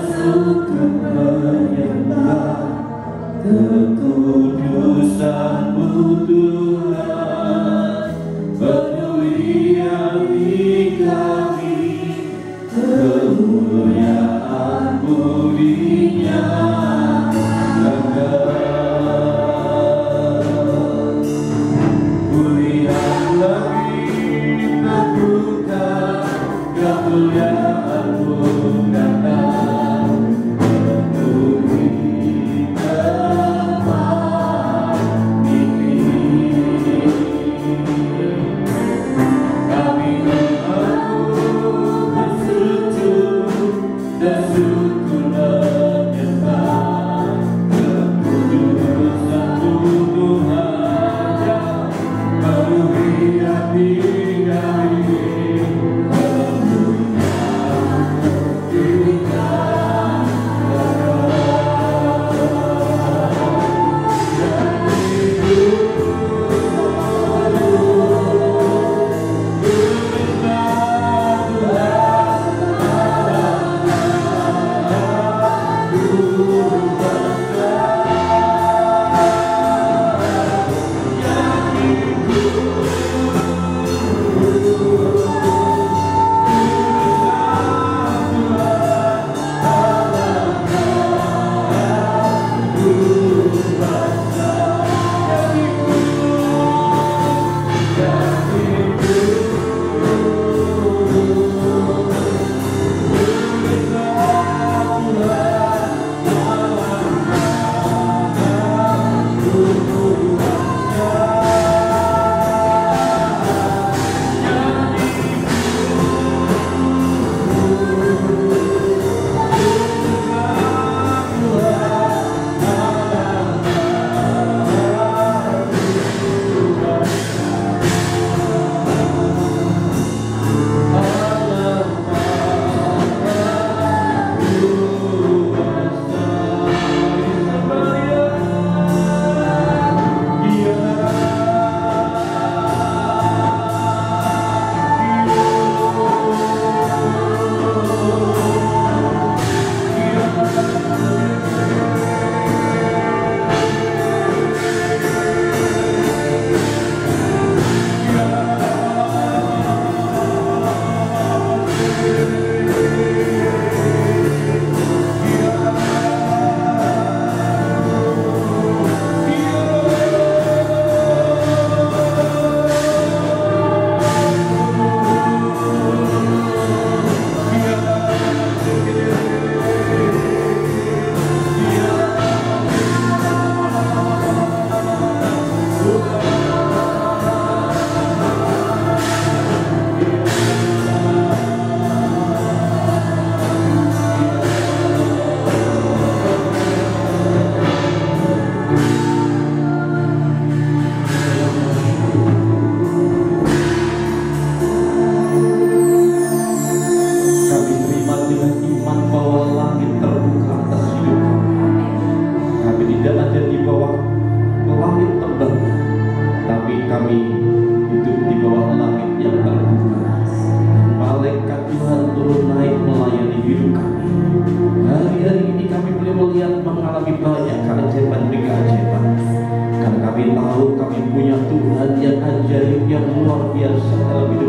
sekutu menyembah kekudusan-Mu Tuhan. Penuhi hati kami kemuliaan budi-Nya. Pulihan lagi terbuka, kemuliaan-Mu datang. Penuhi tempat ini. Kami mengaku bersujud dan sujud menyembah kekudusan-Mu Tuhan. Penuhi hati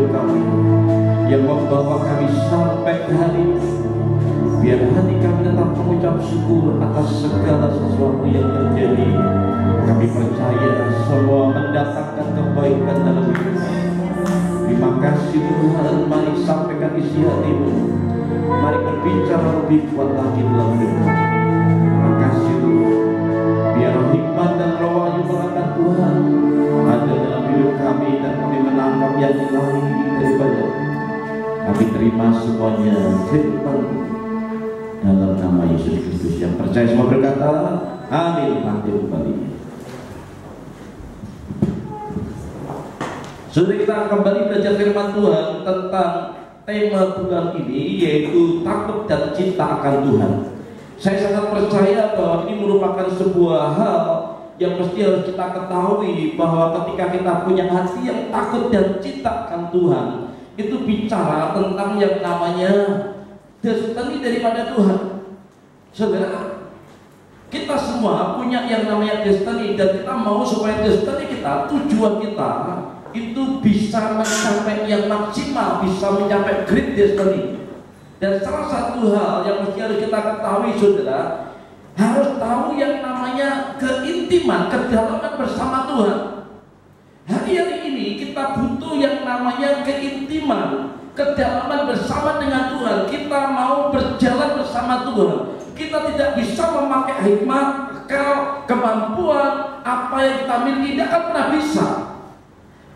kami yang membawa kami sampai hari ini. Biar hati kami tetap mengucap syukur atas segala sesuatu yang terjadi. Kami percaya semua mendatangkan kebaikan dalam hidup kami. Terima kasih Tuhan, mari sampaikan isi hati-Mu. Mari berbicara lebih kuat lagi dalam hidup kami. Terima kasih Tuhan. Biar hikmat dan roh-Nya berkat Tuhan ada dalam hidup kami, dan kami menangkap yang ilahi daripada. Kami terima semuanya firman dalam nama Yesus Kristus. Yang percaya semua berkata amin. Nanti kembali. Saudara, kita akan kembali belajar firman Tuhan tentang tema bulan ini, yaitu takut dan cinta akan Tuhan. Saya sangat percaya bahwa ini merupakan sebuah hal yang mesti harus kita ketahui, bahwa ketika kita punya hati yang takut dan cinta akan Tuhan, itu bicara tentang yang namanya destiny daripada Tuhan. Saudara, kita semua punya yang namanya destiny, dan kita mau supaya destiny kita, tujuan kita itu bisa mencapai yang maksimal, bisa mencapai great destiny. Dan salah satu hal yang mesti harus kita ketahui, saudara, harus tahu yang namanya keintiman, kedalaman bersama Tuhan. Hari-hari ini kita butuh yang namanya keintiman, kedalaman bersama dengan Tuhan. Kita mau berjalan bersama Tuhan. Kita tidak bisa memakai hikmat, akal, kemampuan, apa yang kita miliki, tidak akan pernah bisa.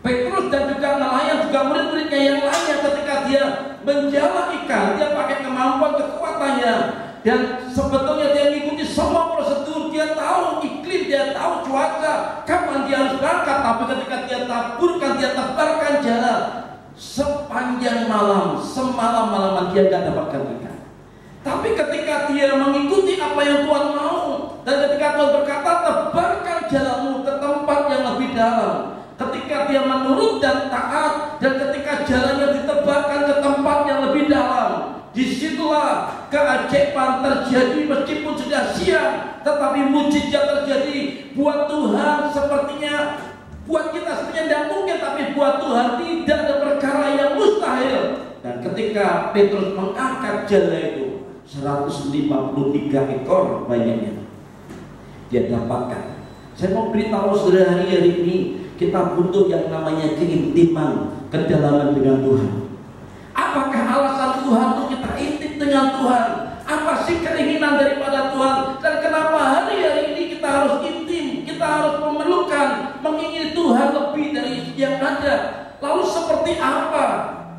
Petrus dan juga nelayan, juga murid-muridnya yang lainnya, ketika dia menjala ikan, dia pakai kemampuan, kekuatannya, dan sebetulnya dia mengikuti semua prosedur. Dia tahu iklim, dia tahu cuaca, kapan dia harus berangkat. Tapi ketika dia taburkan, dia tebarkan jala, sepanjang malam, semalam-malaman dia tidak dapatkan ikan. Tapi ketika dia mengikuti apa yang Tuhan mau, dan ketika Tuhan berkata tebarkan jalamu ke tempat yang lebih dalam, ketika dia menurut dan taat, dan ketika jalannya ditebarkan ke tempat yang lebih dalam, disitulah keajaiban terjadi. Meskipun sudah siang, tetapi mujizat terjadi. Buat Tuhan sepertinya, buat kita sepertinya tidak mungkin, tapi buat Tuhan tidak ada perkara yang mustahil. Dan ketika Petrus mengangkat jala itu, 153 ekor banyaknya dia dapatkan. Saya mau beritahu saudara, hari ini kita butuh yang namanya keintiman, kedalaman dengan Tuhan. Apakah alasan Tuhan untuk kita intim dengan Tuhan? Apa sih keinginan daripada Tuhan? Dan kenapa hari-hari ini kita harus intim, kita harus memerlukan, mengingini Tuhan lebih dari yang ada? Lalu seperti apa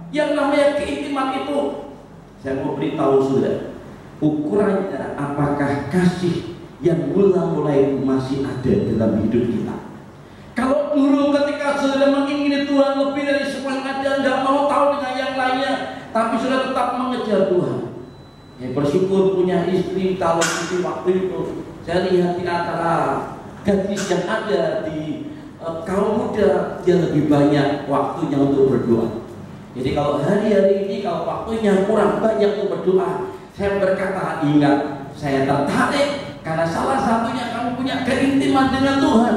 yang namanya keintiman itu? Saya mau beritahu saudara, ukurannya apakah kasih yang mulai masih ada dalam hidup kita. Kalau dulu ketika saudara mengingini Tuhan lebih dari semua yang ada, nggak mau tahu dengan yang lainnya, tapi sudah tetap mengejar Tuhan. Bersyukur punya istri. Kalau itu waktu itu saya lihat di antara gadis yang ada di kaum muda, dia lebih banyak waktunya untuk berdoa. Jadi kalau hari-hari ini kalau waktunya kurang banyak untuk berdoa, saya berkata, ingat, saya tertarik karena salah satunya kamu punya keintiman dengan Tuhan.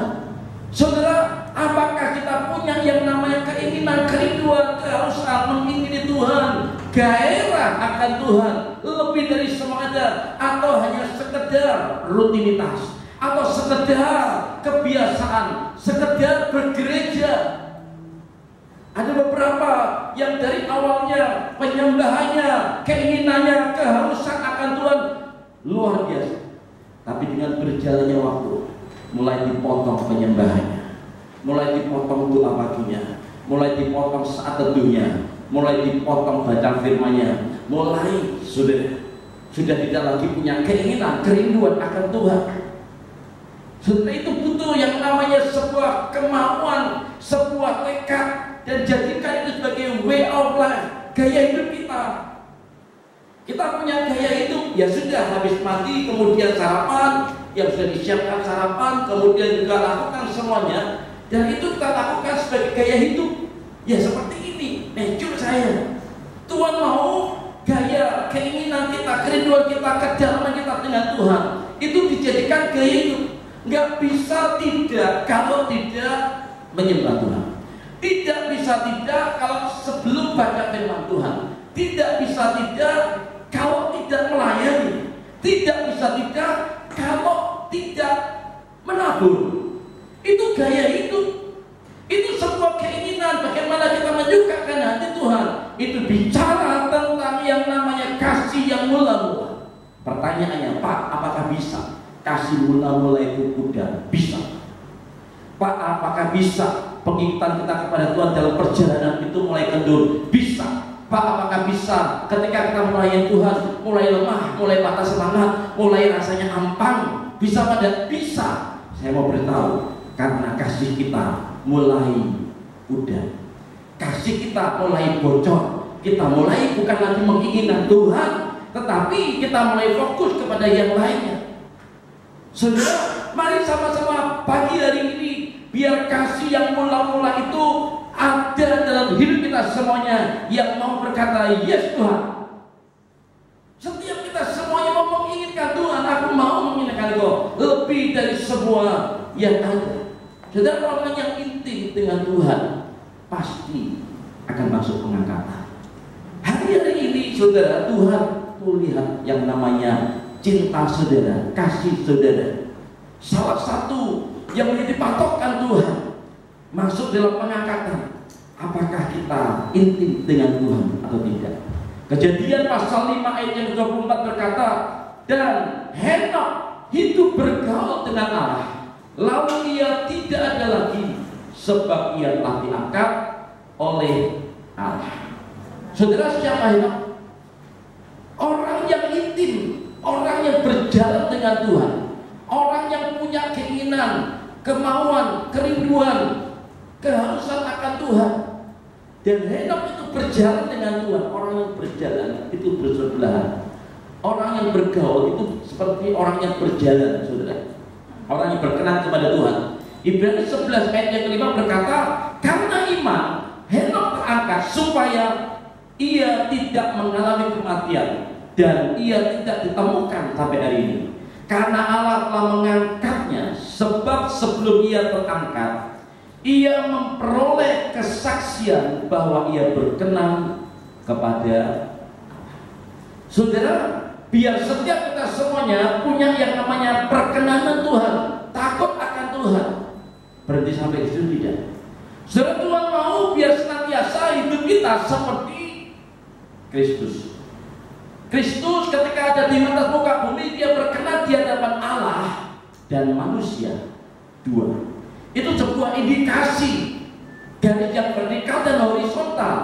Saudara, apakah kita punya yang namanya keinginan, kerinduan, kehausan mengingini Tuhan, gairah akan Tuhan lebih dari semua ada, atau hanya sekedar rutinitas, atau sekedar kebiasaan, sekedar bergereja? Ada beberapa yang dari awalnya penyembahannya, keinginannya, kehausan akan Tuhan luar biasa, tapi dengan berjalannya waktu mulai dipotong penyembahannya, mulai dipotong doa paginya, mulai dipotong saat teduhnya, mulai dipotong baca firman-Nya, mulai sudah tidak lagi punya keinginan, kerinduan akan Tuhan. Sudah itu butuh yang namanya sebuah kemauan, sebuah tekad, dan jadikan itu sebagai way of life, gaya hidup kita. Kita punya gaya hidup, ya sudah, habis mati kemudian sarapan, yang sudah disiapkan sarapan, kemudian juga lakukan semuanya, dan itu kita lakukan sebagai gaya hidup. Ya seperti ini, nature saya. Tuhan mau gaya, keinginan kita, kerinduan kita, kedalaman kita dengan Tuhan itu dijadikan gaya hidup. Nggak bisa tidak kalau tidak menyembah Tuhan. Tidak bisa tidak kalau sebelum baca firman Tuhan. Tidak bisa tidak kalau tidak melayani. Tidak bisa tidak kalau tidak menabur. Itu gaya hidup. Itu sebuah keinginan bagaimana kita menyukakan hati Tuhan. Itu bicara tentang yang namanya kasih yang mula-mula. Pertanyaannya, Pak, apakah bisa kasih mula-mula itu kuda? Bisa. Pak, apakah bisa pengikitan kita kepada Tuhan dalam perjalanan itu mulai kendur? Bisa. Pak, apakah bisa ketika kita melayani Tuhan mulai lemah, mulai patah semangat, mulai rasanya ampang? Bisa pada? Bisa. Saya mau beritahu, karena kasih kita mulai udah, kasih kita mulai bocor, kita mulai bukan lagi menginginkan Tuhan, tetapi kita mulai fokus kepada yang lainnya. Saudara, mari sama-sama pagi hari ini, biar kasih yang mula-mula itu ada dalam hidup kita semuanya, yang mau berkata yes Tuhan. Setiap kita semuanya mau menginginkan Tuhan, lebih dari semua yang ada. Saudara, orang yang intim dengan Tuhan pasti akan masuk pengangkatan. Hari-hari ini saudara, Tuhan melihat yang namanya cinta saudara, kasih saudara. Salah satu yang menjadi patokan Tuhan masuk dalam pengangkatan, apakah kita intim dengan Tuhan atau tidak. Kejadian pasal 5 ayat yang 24 berkata, dan Henok hidup bergaul dengan Allah, lalu ia tidak ada lagi, sebab ia telah diangkat oleh Allah. Saudara, siapa Henok? Orang yang intim, orang yang berjalan dengan Tuhan, orang yang punya keinginan, kemauan, kerinduan, kehausan akan Tuhan. Dan Henok itu berjalan dengan Tuhan. Orang yang berjalan itu bersebelahan. Orang yang bergaul itu seperti orang yang berjalan, saudara. Orang yang berkenan kepada Tuhan. Ibrani 11 ayat yang kelima berkata, karena iman Henok terangkat supaya ia tidak mengalami kematian, dan ia tidak ditemukan sampai hari ini. Karena Allah telah mengangkatnya, sebab sebelum ia terangkat, ia memperoleh kesaksian bahwa ia berkenan kepada saudara. Biar setiap kita semuanya punya yang namanya perkenanan Tuhan, takut akan Tuhan. Berhenti sampai di situ tidak. Saudara, Tuhan mau biar senantiasa hidup kita seperti Kristus. Kristus ketika ada di atas muka bumi, dia berkenan di hadapan Allah dan manusia. Dua. Itu sebuah indikasi garis yang vertikal dan horizontal.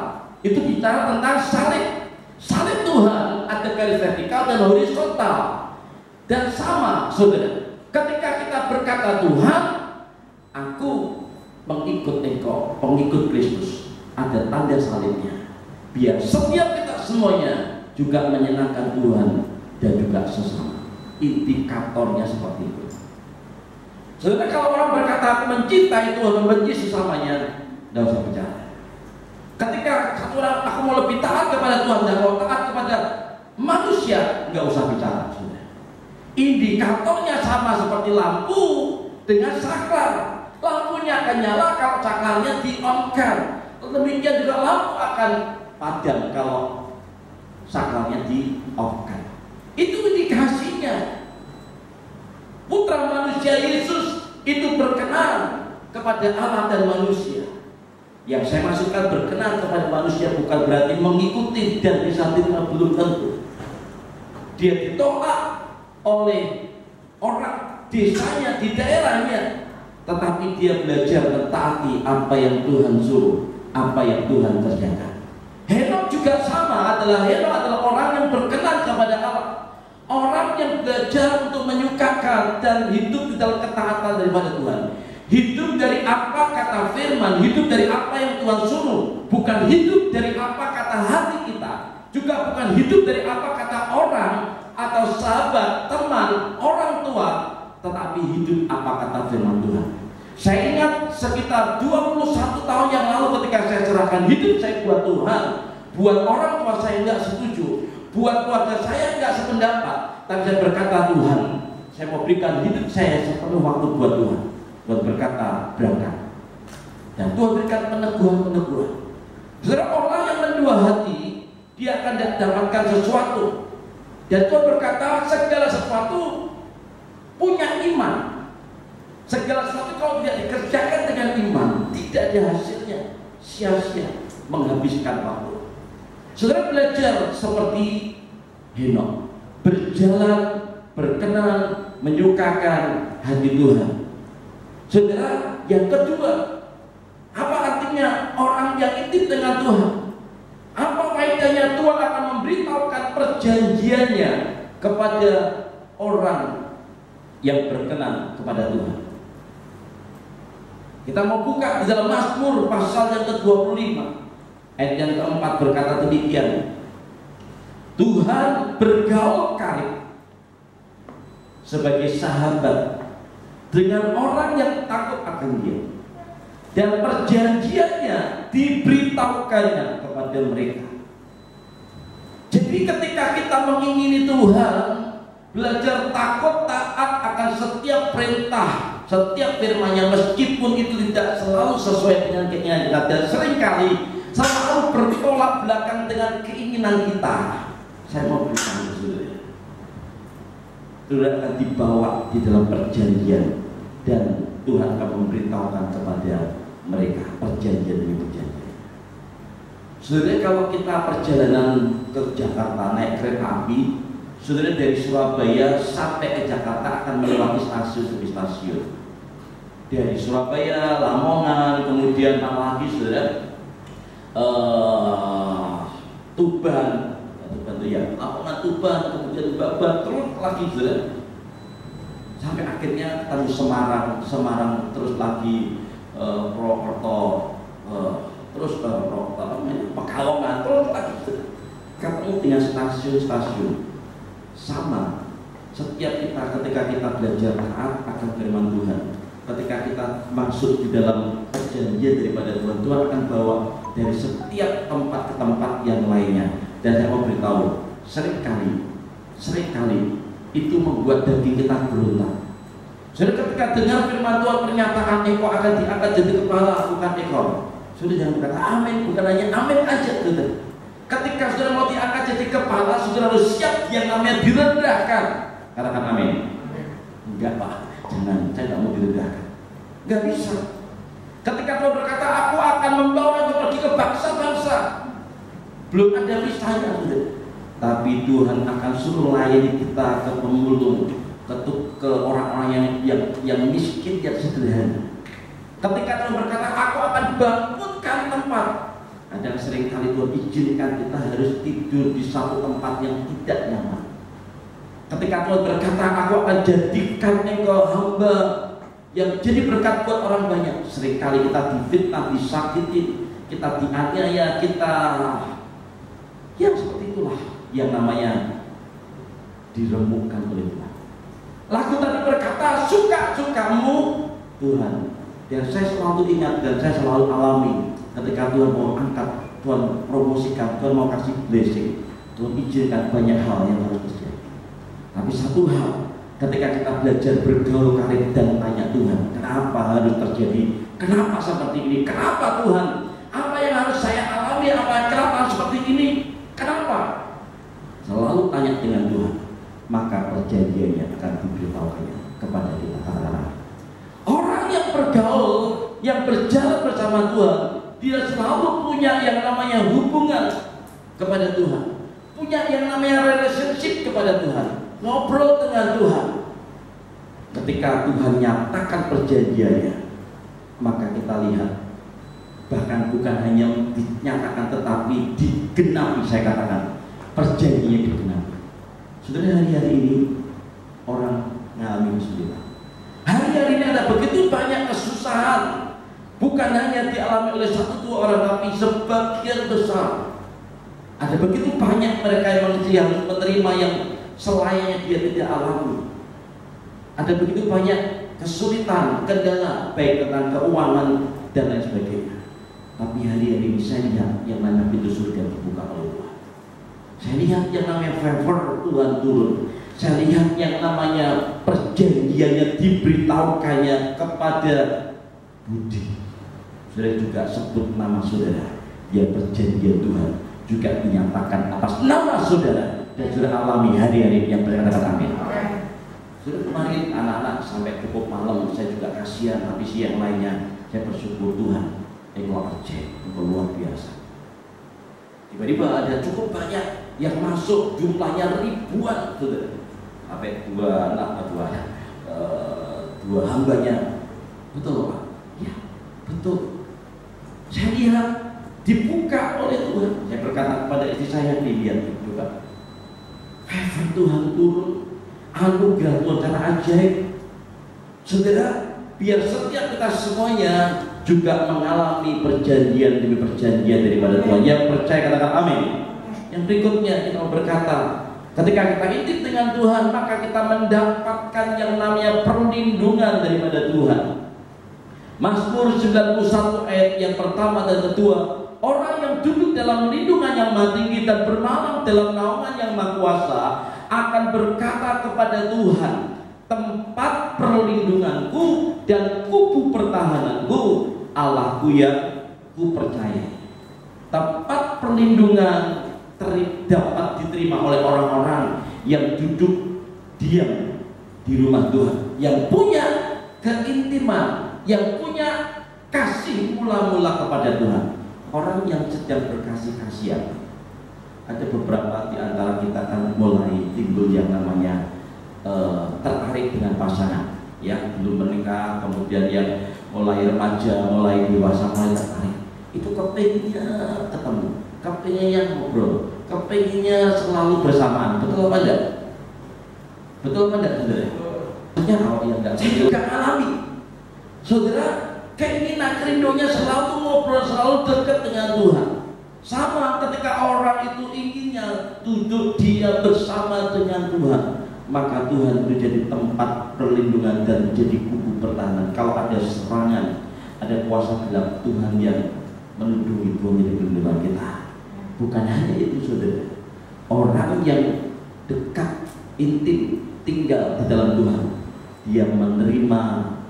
Itu bicara tentang salib. Salib Tuhan ada garis vertikal dan horizontal. Dan sama, saudara, ketika kita berkata Tuhan, aku mengikut Engkau, pengikut Kristus, ada tanda salibnya. Biar setiap kita semuanya juga menyenangkan Tuhan dan juga sesama. Indikatornya seperti itu. Saudara, kalau orang berkata aku mencintai Tuhan, membenci sesamanya, tidak usah bicara. Ketika satu orang aku mau lebih taat kepada Tuhan dan mau taat kepada manusia, nggak usah bicara. Saudara. Indikatornya sama seperti lampu dengan saklar. Lampunya akan nyala kalau saklarnya di-on-kan. Demikian juga lampu akan padam kalau saklarnya di-off-kan. Itu indikasinya. Putra manusia Yesus itu berkenan kepada Allah dan manusia. Yang saya maksudkan berkenan kepada manusia bukan berarti mengikuti dan bisa terima, belum tentu. Dia ditolak oleh orang desanya di daerahnya, tetapi dia belajar mentaati apa yang Tuhan suruh, apa yang Tuhan kerjakan. Henok juga sama, Henok adalah orang yang berkenan kepada Allah. Orang yang belajar untuk menyukakan dan hidup di dalam ketaatan daripada Tuhan. Hidup dari apa kata firman, hidup dari apa yang Tuhan suruh. Bukan hidup dari apa kata hati kita. Juga bukan hidup dari apa kata orang atau sahabat, teman, orang tua. Tetapi hidup apa kata firman Tuhan. Saya ingat sekitar 21 tahun yang lalu ketika saya serahkan hidup saya buat Tuhan. Buat orang tua saya nggak setuju, buat keluarga saya nggak sependapat, tapi saya berkata Tuhan, saya mau berikan hidup saya sepenuh waktu buat Tuhan, buat berkata berangkat. Dan Tuhan berikan peneguhan-peneguhan. Saudara, orang yang mendua hati, dia akan dapatkan sesuatu. Dan Tuhan berkata segala sesuatu punya iman. Segala sesuatu kalau tidak dikerjakan dengan iman, tidak ada hasilnya, sia-sia, menghabiskan waktu. Saudara belajar seperti Henok, berjalan, berkenan, menyukakan hati Tuhan. Saudara, yang kedua, apa artinya orang yang intim dengan Tuhan? Apa faedahnya Tuhan akan memberitahukan perjanjiannya kepada orang yang berkenan kepada Tuhan? Kita mau buka di dalam Mazmur pasal yang ke-25. Ayat yang keempat berkata demikian, Tuhan bergaul karib sebagai sahabat dengan orang yang takut akan Dia, dan perjanjiannya diberitahukannya kepada mereka. Jadi ketika kita mengingini Tuhan, belajar takut taat akan melaksanakan setiap perintah, setiap firman-Nya, meskipun itu tidak selalu sesuai dengan keinginan kita dan seringkali selalu bertolak belakang dengan keinginan kita. Saya mau beritahu saudara, saudara akan dibawa di dalam perjanjian dan Tuhan akan memberitahukan kepada mereka perjanjian demi perjanjian. Saudara, kalau kita perjalanan ke Jakarta naik kereta api, saudara dari Surabaya sampai ke Jakarta akan melewati stasiun demi stasiun. Dari Surabaya, Lamongan, kemudian mana lagi saudara? Tuban itu ya, Lamongan, Tuban, kemudian Babat, terus lagi saudara. Sampai akhirnya ketemu Semarang, terus lagi Purwokerto, terus Pekalongan, terus lagi ketemu dengan stasiun-stasiun. Sama setiap kita ketika kita belajar taat akan firman Tuhan, ketika kita masuk di dalam perjanjian daripada Tuhan, Tuhan akan bawa dari setiap tempat ke tempat yang lainnya. Dan saya mau beritahu, seringkali itu membuat daging kita berontak. Jadi ketika dengar firman Tuhan, pernyataan ekor akan diangkat jadi kepala, bukan ekor. Sudah jangan berkata amin, bukan hanya amin aja. Ketika saudara mau diangkat jadi kepala, saudara harus siap yang namanya direndahkan. Katakan amin. Enggak Pak, jangan, saya tidak mau direndahkan. Enggak bisa. Ketika Tuhan berkata, aku akan membawa engkau pergi ke bangsa-bangsa, belum ada misalnya, tapi Tuhan akan suruh layani kita ke pemulung, ke orang-orang yang miskin, yang sederhana. Ketika Tuhan berkata, aku akan bangunkan tempat, kadang seringkali Tuhan izinkan kita harus tidur di satu tempat yang tidak nyaman. Ketika Tuhan berkata, aku akan jadikan engkau hamba yang jadi berkat buat orang banyak, seringkali kita difitnah, disakiti, kita dianiaya, kita ya seperti itulah yang namanya diremukkan oleh Tuhan. Lagu tadi berkata, suka-sukamu Tuhan. Dan saya selalu ingat dan saya selalu alami ketika Tuhan mau angkat, Tuhan promosikan, Tuhan mau kasih blessing, Tuhan izinkan banyak hal yang harus terjadi. Tapi satu hal, ketika kita belajar bergaul karib dan tanya Tuhan, kenapa harus terjadi? Kenapa seperti ini? Kenapa Tuhan? Apa yang harus saya alami? Kenapa seperti ini? Kenapa? Selalu tanya dengan Tuhan, maka perjanjiannya akan diberitahukannya kepada kita. Orang yang bergaul, yang berjalan bersama Tuhan, dia selalu punya yang namanya hubungan kepada Tuhan, punya yang namanya relationship kepada Tuhan, ngobrol dengan Tuhan. Ketika Tuhan nyatakan perjanjiannya, maka kita lihat, bahkan bukan hanya dinyatakan tetapi digenapi. Saya katakan perjanjiannya digenapi. Saudara, hari-hari ini orang mengalami kesulitan. Hari-hari ini ada begitu banyak kesusahan, bukan hanya dialami oleh satu dua orang, tapi sebagian besar. Ada begitu banyak mereka yang menerima yang selayaknya dia tidak alami. Ada begitu banyak kesulitan, kendala, baik tentang keuangan dan lain sebagainya. Tapi hari-hari ini saya lihat yang namanya pintu surga dibuka oleh Tuhan. Saya lihat yang namanya favor Tuhan turun. Saya lihat yang namanya perjanjiannya diberitahukannya kepada Budi. Saudara juga sebut nama saudara. Ya, perjanjian Tuhan juga dinyatakan atas nama saudara. Dan saudara alami hari-hari yang berkata amin. Saudara, kemarin anak-anak sampai cukup malam, saya juga kasihan, tapi siang lainnya saya bersyukur Tuhan, engkau kerja, engkau luar biasa. Tiba-tiba ada cukup banyak yang masuk, jumlahnya ribuan, saudara. Sampai dua hambanya. Betul Pak? Ya, betul. Saya lihat dibuka oleh Tuhan. Saya berkata kepada istri saya, lihat juga favor Tuhan turun, anugerah Tuhan cara ajaib. Saudara, biar setiap kita semuanya juga mengalami perjanjian demi perjanjian daripada Tuhan. Yang percaya katakan amin. Yang berikutnya kita berkata, ketika kita intip dengan Tuhan, maka kita mendapatkan yang namanya perlindungan daripada Tuhan. Mazmur 91 ayat yang pertama dan kedua, orang yang duduk dalam lindungan yang maha tinggi dan bermalam dalam naungan yang maha kuasa akan berkata kepada Tuhan, tempat perlindunganku dan kubu pertahananku, Allahku yang ku percaya. Tempat perlindungan dapat diterima oleh orang-orang yang duduk diam di rumah Tuhan, yang punya keintiman, yang punya kasih mula-mula kepada Tuhan. Orang yang sedang berkasih kasihan. Ada beberapa di antara kita kan mulai timbul yang namanya tertarik dengan pasangan, ya, belum menikah, kemudian yang mulai remaja, mulai dewasa, mulai tertarik. Itu kepinginnya ketemu, kepinginnya ngobrol, kepinginnya selalu bersamaan. Betul apa enggak? Betul apa enggak, saudara? Hanya kalau yang enggak, saya juga alami, saudara, keinginan rindunya selalu ngobrol, selalu dekat dengan Tuhan. Sama ketika orang itu inginnya duduk dia bersama dengan Tuhan, maka Tuhan itu jadi tempat perlindungan dan menjadi kubu pertahanan. Kalau ada serangan, ada kuasa gelap, Tuhan yang melindungi, Tuhan menjadi perlindungan kita. Bukan hanya itu, saudara, orang yang dekat, intim, tinggal di dalam Tuhan, dia menerima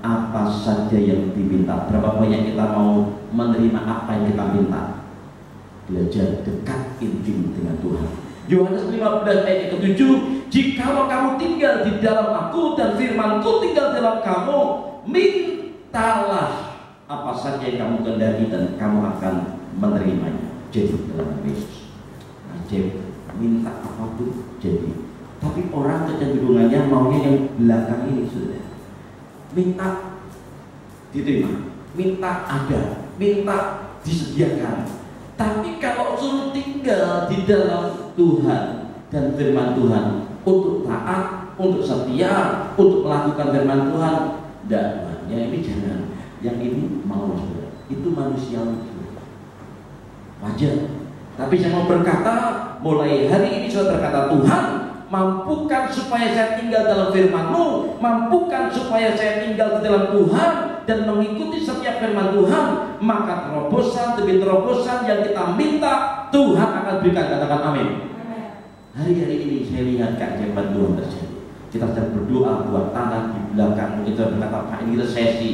apa saja yang diminta. Berapa banyak kita mau menerima apa yang kita minta? Belajar dekat intim dengan Tuhan. Yohanes 15 ayat ke-7, jikalau kamu tinggal di dalam aku dan firmanku tinggal dalam kamu, mintalah apa saja yang kamu kehendaki dan kamu akan menerimanya. Jadi dalam Yesus, minta apapun jadi. Tapi orang kecenderungannya maunya yang belakang ini, sudah. Minta diterima, minta ada, minta disediakan. Tapi kalau suruh tinggal di dalam Tuhan dan firman Tuhan, untuk taat, untuk setia, untuk melakukan firman Tuhan, tidak. Yang ini jangan, yang ini mau, saudara. Itu manusiawi, wajar. Tapi saya mau berkata, mulai hari ini saya berkata, Tuhan, mampukan supaya saya tinggal dalam firman-Mu, mampukan supaya saya tinggal di dalam Tuhan dan mengikuti setiap firman Tuhan, maka terobosan demi terobosan yang kita minta Tuhan akan berikan. Katakan amin. Hari-hari ini saya lihat keajaiban Tuhan terjadi. Kita sedang berdoa buat tanah di belakang, kita berkata, Pak, ini resesi,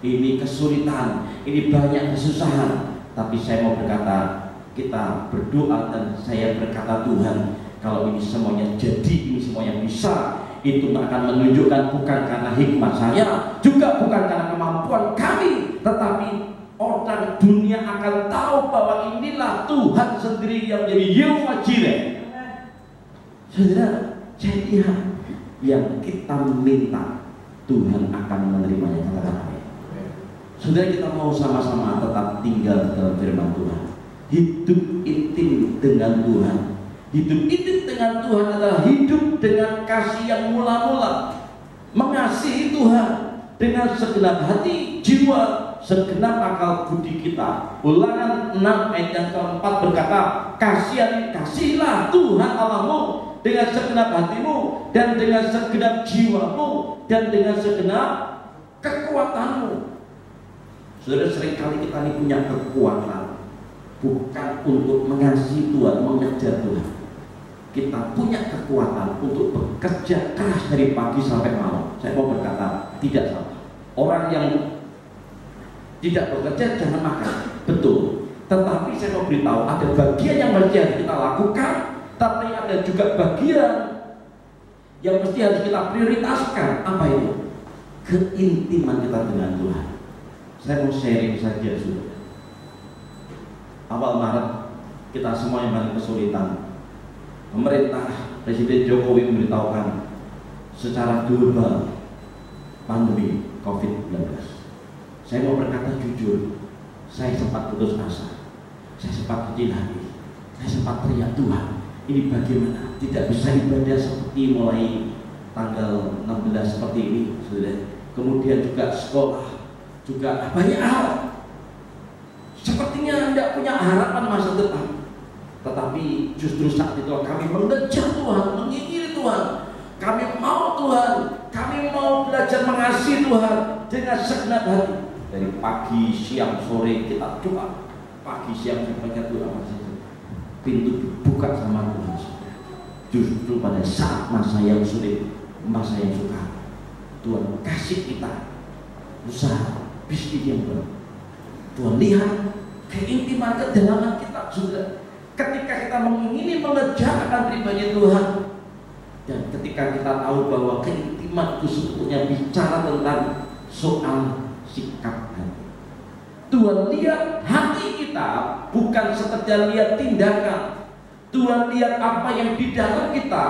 ini kesulitan, ini banyak kesusahan. Tapi saya mau berkata, kita berdoa dan saya berkata, Tuhan, kalau ini semuanya jadi, ini semuanya bisa, itu akan menunjukkan bukan karena hikmat saya, juga bukan karena kemampuan kami, tetapi orang dunia akan tahu bahwa inilah Tuhan sendiri yang menjadi Yehovah Jireh. Saudara, saya lihat yang kita minta Tuhan akan menerimanya. Katakan amin. Saudara, kita mau sama-sama tetap tinggal dalam firman Tuhan, hidup intim dengan Tuhan. Hidup intim dengan Tuhan adalah hidup dengan kasih yang mula-mula, mengasihi Tuhan dengan segenap hati, jiwa, segenap akal budi kita. Ulangan 6 ayat yang keempat berkata, kasihilah Tuhan Allahmu dengan segenap hatimu dan dengan segenap jiwamu dan dengan segenap kekuatanmu. Saudara, seringkali kita ini punya kekuatan bukan untuk mengasihi Tuhan, mengejar Tuhan. Kita punya kekuatan untuk bekerja keras dari pagi sampai malam. Saya mau berkata, tidak salah. Orang yang tidak bekerja jangan makan, betul. Tetapi saya mau beritahu, ada bagian yang mesti harus kita lakukan, tapi ada juga bagian yang mesti harus kita prioritaskan. Apa itu? Keintiman kita dengan Tuhan. Saya mau sharing saja, sudah. Awal Maret kita semua yang paling kesulitan. Pemerintah Presiden Jokowi memberitahukan secara global pandemi COVID-19. Saya mau berkata jujur, saya sempat putus asa, saya sempat kecil hati, saya sempat teriak, Tuhan, ini bagaimana? Tidak bisa ibadah seperti mulai tanggal 16 seperti ini, sudah. Kemudian juga sekolah, juga banyak hal. Sepertinya tidak punya harapan masa depan. Tetapi justru saat itu kami mengejar Tuhan, menginginkan Tuhan. Kami mau Tuhan, kami mau belajar mengasihi Tuhan dengan segenap hati. Dari pagi, siang, sore kita doa. Pagi, siang, sampai doa masih pintu dibuka sama Tuhan. Justru pada saat masa yang sulit, masa yang sukar, Tuhan kasih kita usaha bisnis yang baru. Tuhan lihat keintiman kedalaman kita, saudara. Ketika kita mengingini mengerjakan pribadi Tuhan, dan ketika kita tahu bahwa keintiman itu sebetulnya bicara tentang soal sikap hati. Tuhan lihat hati kita, bukan sekedar lihat tindakan. Tuhan lihat apa yang di dalam kita.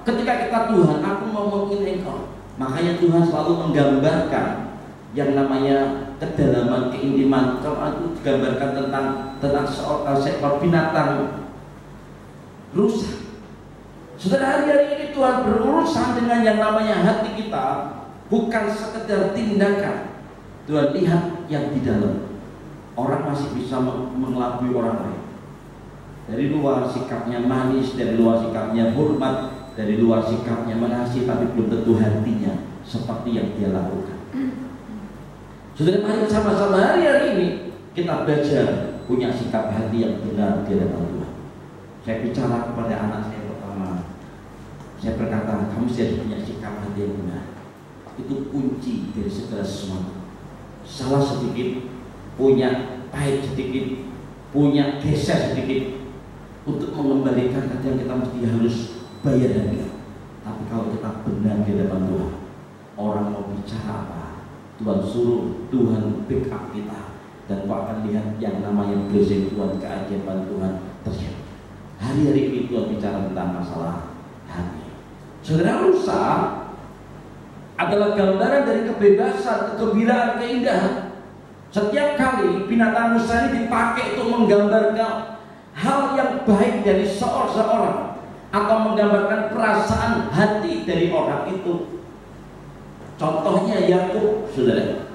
Ketika kita, Tuhan, aku mau mengingini Engkau, makanya Tuhan selalu menggambarkan yang namanya kedalaman keintiman. Kalau itu digambarkan tentang seekor binatang rusa. Saudara, hari ini Tuhan berurusan dengan yang namanya hati kita, bukan sekedar tindakan. Tuhan lihat yang di dalam. Orang masih bisa mengelabui orang lain. Dari luar sikapnya manis, dari luar sikapnya hormat, dari luar sikapnya mengasihi, tapi belum tentu hatinya seperti yang dia lakukan. Saudara, mari sama-sama hari ini kita belajar punya sikap hati yang benar di hadapan Tuhan. Saya bicara kepada anak saya pertama, saya berkata, kamu harus punya sikap hati yang benar. Itu kunci dari segala sesuatu. Salah sedikit, punya pahit sedikit, punya geser sedikit, untuk mengembalikan kadang kita mesti harus bayar harga. Tapi kalau kita benar di hadapan Tuhan, orang mau bicara apa, Tuhan suruh, Tuhan backup kita, dan kau akan lihat yang namanya blessing Tuhan, keajaiban Tuhan terjadi. Hari-hari ini Tuhan bicara tentang masalah hati. Saudara, rusa adalah gambaran dari kebebasan, kegembiraan, keindahan. Setiap kali binatang rusa ini dipakai untuk menggambarkan hal yang baik dari seorang atau menggambarkan perasaan hati dari orang itu. Contohnya Yakub, saudara.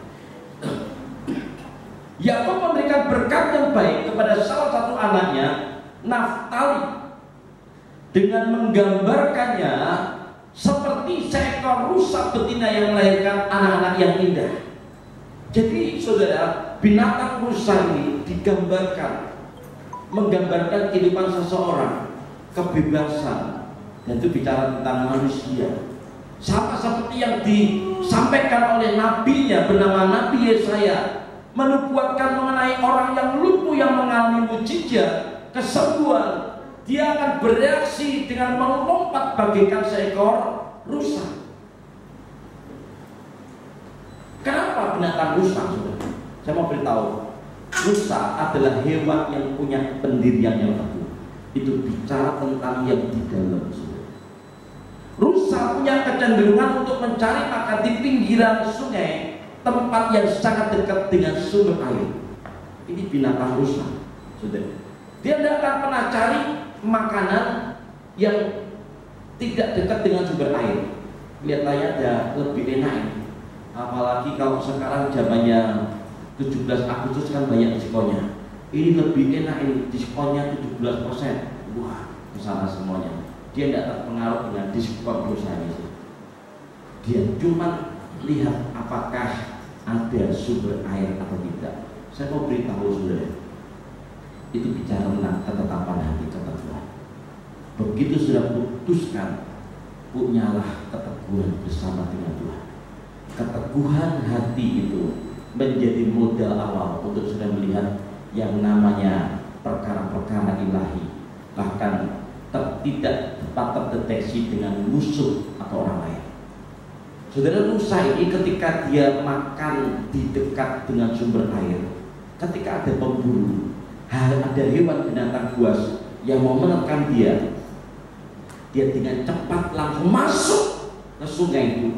Yakub memberikan berkat yang baik kepada salah satu anaknya, Naftali, dengan menggambarkannya seperti seekor rusa betina yang melahirkan anak-anak yang indah. Jadi saudara, binatang rusa ini digambarkan, menggambarkan kehidupan seseorang, kebebasan, dan itu bicara tentang manusia. Sama seperti yang disampaikan oleh nabinya bernama Nabi Yesaya, menubuatkan mengenai orang yang lumpuh yang mengalami mujizat kesembuhan. Dia akan bereaksi dengan melompat bagaikan seekor rusa. Kenapa binatang rusa, saudara? Saya mau beritahu, rusa adalah hewan yang punya pendirian yang teguh. Itu bicara tentang yang di dalam, saudara. Rusa punya kecenderungan untuk mencari makan di pinggiran sungai, tempat yang sangat dekat dengan sumber air. Ini binatang rusa, saudara. Dia tidak akan pernah cari makanan yang tidak dekat dengan sumber air. Kelihatannya ada lebih enak ini. Apalagi kalau sekarang zamannya 17 Agustus kan banyak diskonnya. Ini lebih enak, ini diskonnya 17%. Wah, kesana semuanya. Dia tidak terpengaruh dengan diskon perusahaan itu. Dia cuma lihat apakah ada sumber air atau tidak. Saya mau beritahu saudara, itu bicara tentang ketetapan hati kata Tuhan. Begitu sudah putuskan, punyalah keteguhan bersama dengan Tuhan. Keteguhan hati itu menjadi modal awal untuk sudah melihat yang namanya perkara-perkara ilahi, bahkan tidak dapat terdeteksi dengan musuh atau orang lain. Saudara, rusa ini ketika dia makan di dekat dengan sumber air, ketika ada pemburu, ada hewan binatang buas yang mau menekan dia dengan cepat langsung masuk ke sungai itu.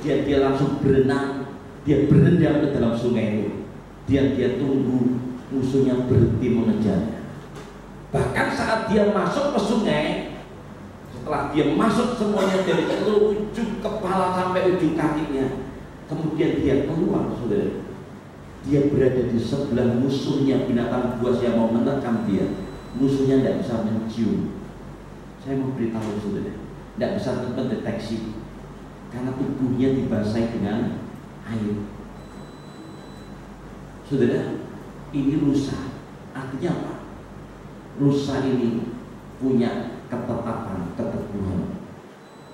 Dia langsung berenang, dia berendam ke dalam sungai itu. Dia tunggu musuhnya berhenti mengejarnya. Bahkan saat dia masuk ke sungai, setelah dia masuk semuanya dari seluruh ujung kepala sampai ujung kakinya, kemudian dia keluar, saudara. Dia berada di sebelah musuhnya, binatang buas yang mau menekan dia. Musuhnya tidak bisa mencium. Saya mau beritahu saudara, tidak bisa mendeteksi karena tubuhnya dibasahi dengan air. Saudara, ini rusa. Artinya apa? Rusa ini punya ketetapan, keteguhan.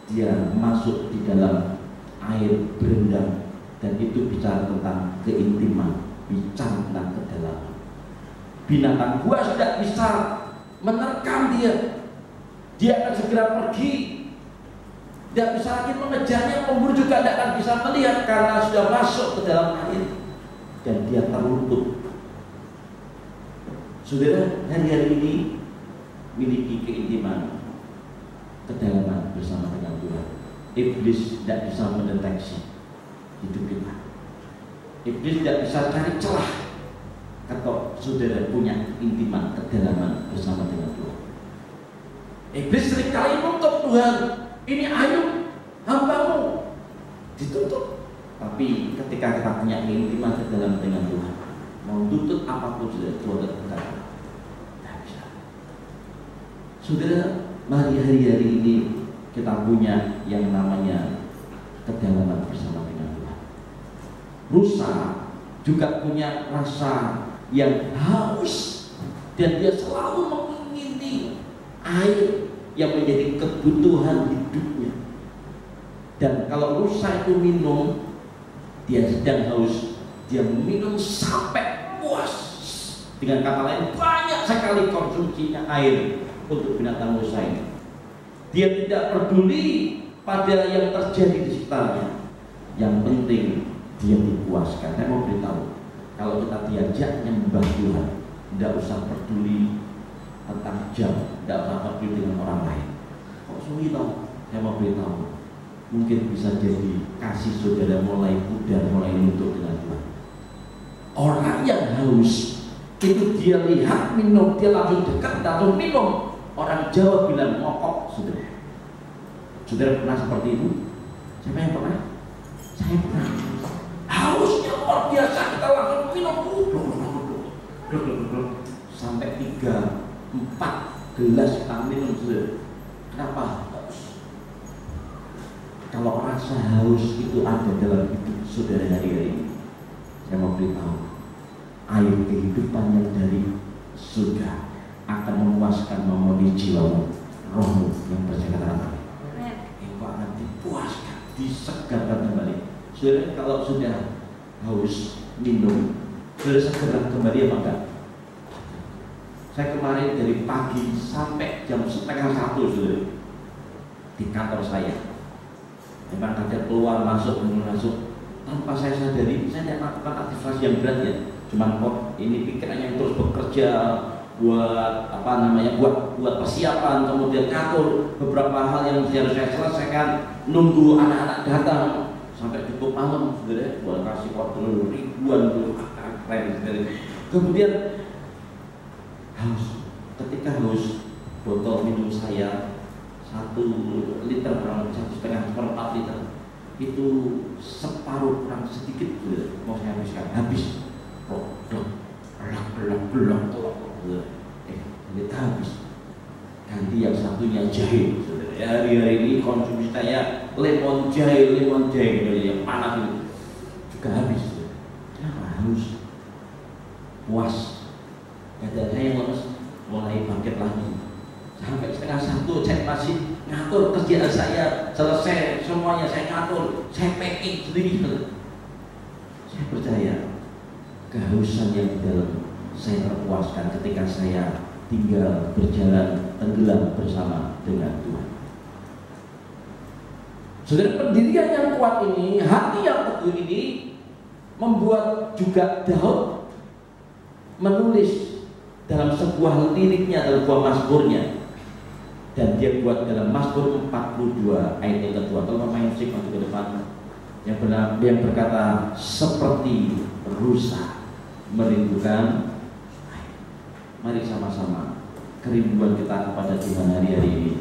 Dia masuk di dalam air air berendam, dan itu bicara tentang keintiman, bicara tentang kedalaman. Binatang buas tidak bisa menerkam dia akan segera pergi, tidak bisa lagi mengejarnya. Pemburu juga tidak akan bisa melihat karena sudah masuk ke dalam air dan dia terluput. Saudara, hari-hari ini miliki keintiman, kedalaman bersama dengan Tuhan. Iblis tidak bisa mendeteksi hidup kita. Iblis tidak bisa cari celah kalau saudara punya intiman, kedalaman bersama dengan Tuhan. Iblis seringkali menuntut Tuhan, ini ayo hambamu dituntut. Tapi ketika kita punya keintiman kedalaman dengan Tuhan, mau tuntut apapun sudah Tuhan lakukan. Tidak bisa. Saudara, mari hari-hari ini kita punya yang namanya kedalaman bersama dengan Tuhan. Rusa juga punya rasa yang haus dan dia selalu mengingini air yang menjadi kebutuhan hidupnya. Dan kalau rusa itu minum, dia sedang haus, dia minum sampai puas. Dengan kata lain, banyak sekali konsumsinya air untuk binatang rusa ini. Dia tidak peduli pada yang terjadi di sekitarnya. Yang penting dia dipuaskan. Saya mau beritahu, kalau kita diajak menyembah Tuhan, tidak usah peduli tentang jam, tidak usah peduli dengan orang lain. Kok sulit toh? Saya mau beritahu, mungkin bisa jadi kasih saudara mulai pudar, mulai luntur dengan Tuhan. Orang yang haus itu dia lihat minum, dia langsung dekat, langsung minum. Orang Jawa bilang ngokok, saudara. Saudara pernah seperti itu? Siapa yang pernah? Saya pernah. Hausnya luar biasa, kita langsung minum sampai 3-4 gelas kita minum, saudara. Kenapa? Kalau rasa haus itu ada dalam hidup saudara hari-hari ini, saya mau beritahu, air kehidupan yang dari surga akan memuaskan memenuhi jiwamu, rohmu yang berjalan. Engkau akan dipuaskan, disegarkan kembali. Saudara, kalau sudah haus minum, saudara segar kembali apa enggak? Saya kemarin dari pagi sampai jam 12:30 saudara di kantor saya. Memang kadang keluar masuk tanpa saya sadari, saya tidak melakukan aktivitas yang berat ya. Cuman kok ini pikiran yang terus bekerja buat buat persiapan, kemudian ngatur beberapa hal yang harus saya selesaikan, nunggu anak-anak datang sampai cukup malam, saudara. Buat kasih order ribuan keren, saudara. Kemudian haus, ketika haus, botol minum saya 1 liter kurang 1,5-4 liter itu separuh kurang sedikit mau saya habiskan, habis kok belum kita habis. Ganti yang satunya jahe, saudara. Hari-hari ini konsumsi saya lemon jahe yang panas itu juga habis. Kenapa? Haus, puas. Dada saya yang lemes mulai bangkit lagi. Sampai 1:30 saya masih ngatur kerjaan saya, selesai semuanya saya ngatur, saya packing sendiri. Saya percaya kehausan yang di dalam saya terpuaskan ketika saya tinggal berjalan tenggelam bersama dengan Tuhan. Saudara, pendirian yang kuat ini, hati yang teguh ini membuat juga Daud menulis dalam sebuah liriknya, dalam sebuah mazmurnya, dan dia buat dalam Mazmur 42 ayat yang kedua. Kalau main musik masuk ke depan, yang berkata, seperti rusa merindukan. Mari sama-sama kerinduan kita kepada Tuhan hari-hari ini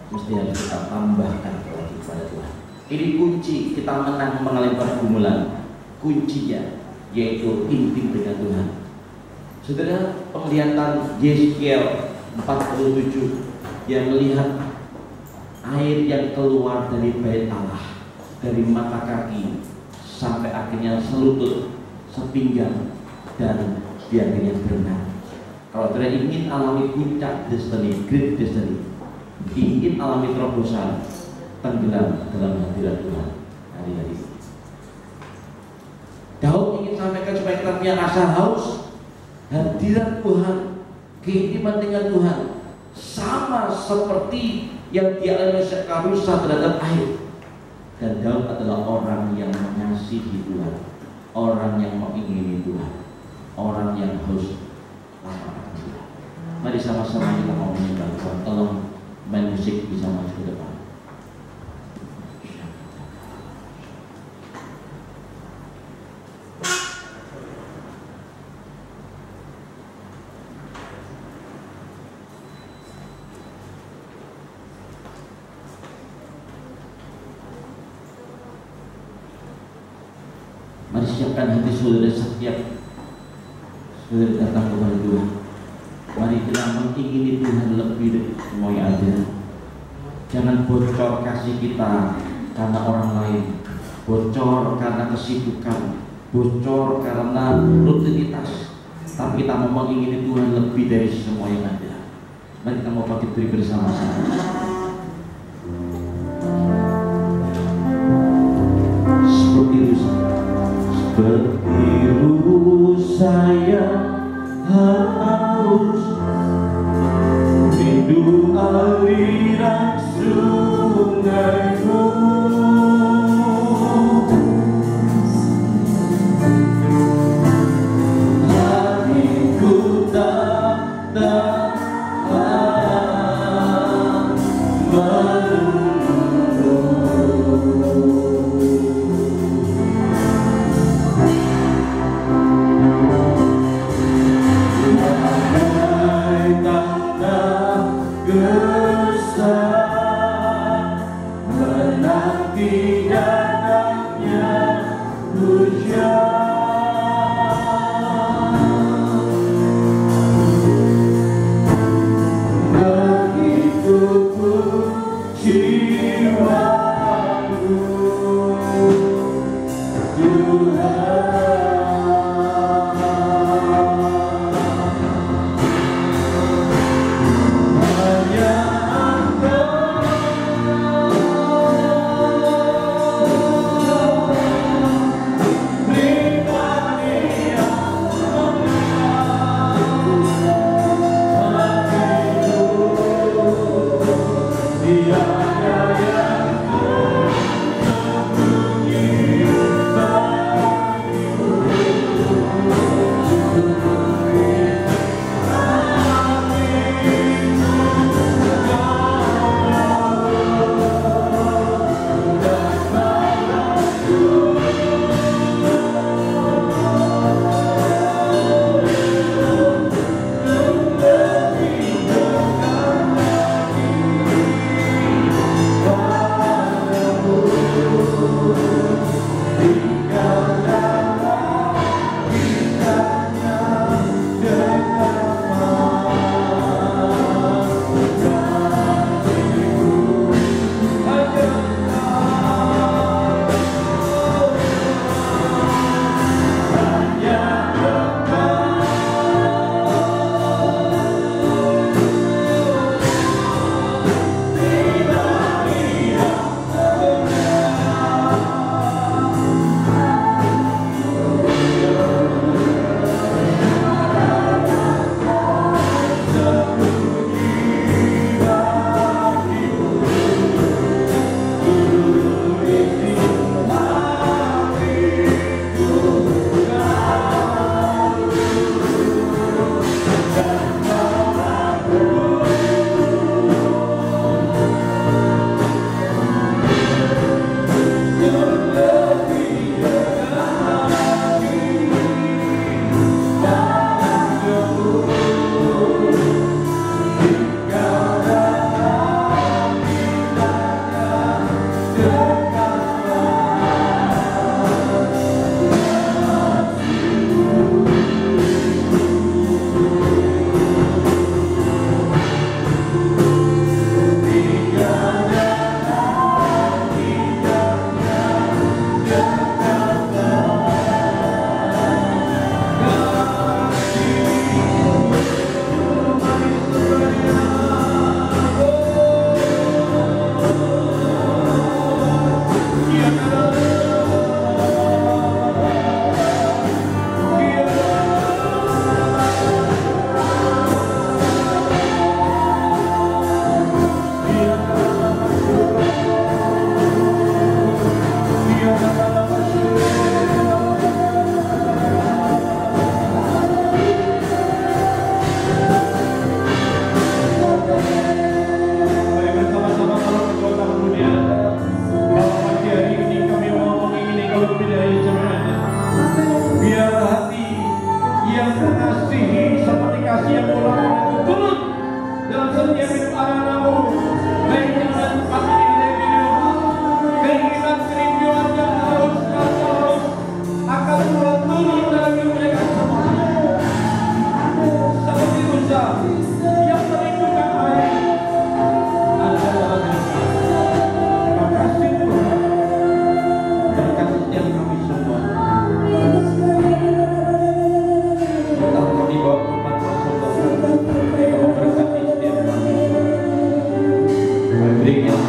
mesti harus kita tambahkan lagi kepada Tuhan. Ini kunci kita menang mengalami pergumulan. Kuncinya yaitu intim dengan Tuhan. Saudara, penglihatan Yeskiel 47 yang melihat air yang keluar dari bait Allah, dari mata kaki sampai akhirnya selutut, sepinggang, dan dia akhirnya berenang. Kalau saudara ingin alami puncak destiny, great destiny, ingin alami terobosan, tenggelam dalam hadirat Tuhan hari-hari ini. Daud ingin sampaikan supaya kita punya rasa haus hadirat Tuhan, keintiman dengan Tuhan, sama seperti yang dialami Karusa terhadap air. Dan Daud adalah orang yang mengasihi Tuhan, orang yang mengingini Tuhan, orang yang haus lapar akan Tuhan. Mari sama-sama kita mau menyembah Tuhan. Tolong main musik bisa maju ke depan. Mari siapkan hati saudara setiap saudara datang kepada Tuhan. Mari kita mengingini Tuhan lebih dari semua yang ada. Jangan bocor kasih kita karena orang lain, bocor karena kesibukan, bocor karena rutinitas. Tapi kita mau mengingini Tuhan lebih dari semua yang ada. Mari kita mau beri bersama-sama. Seperti biru saya haus, rindu aliran sungaimu. Hatiku tak tahan menunggu.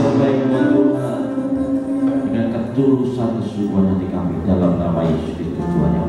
terbaik buat Tuhan dengan ketulusan kesungguhan hati kami dalam nama Yesus Kristus Tuhan yang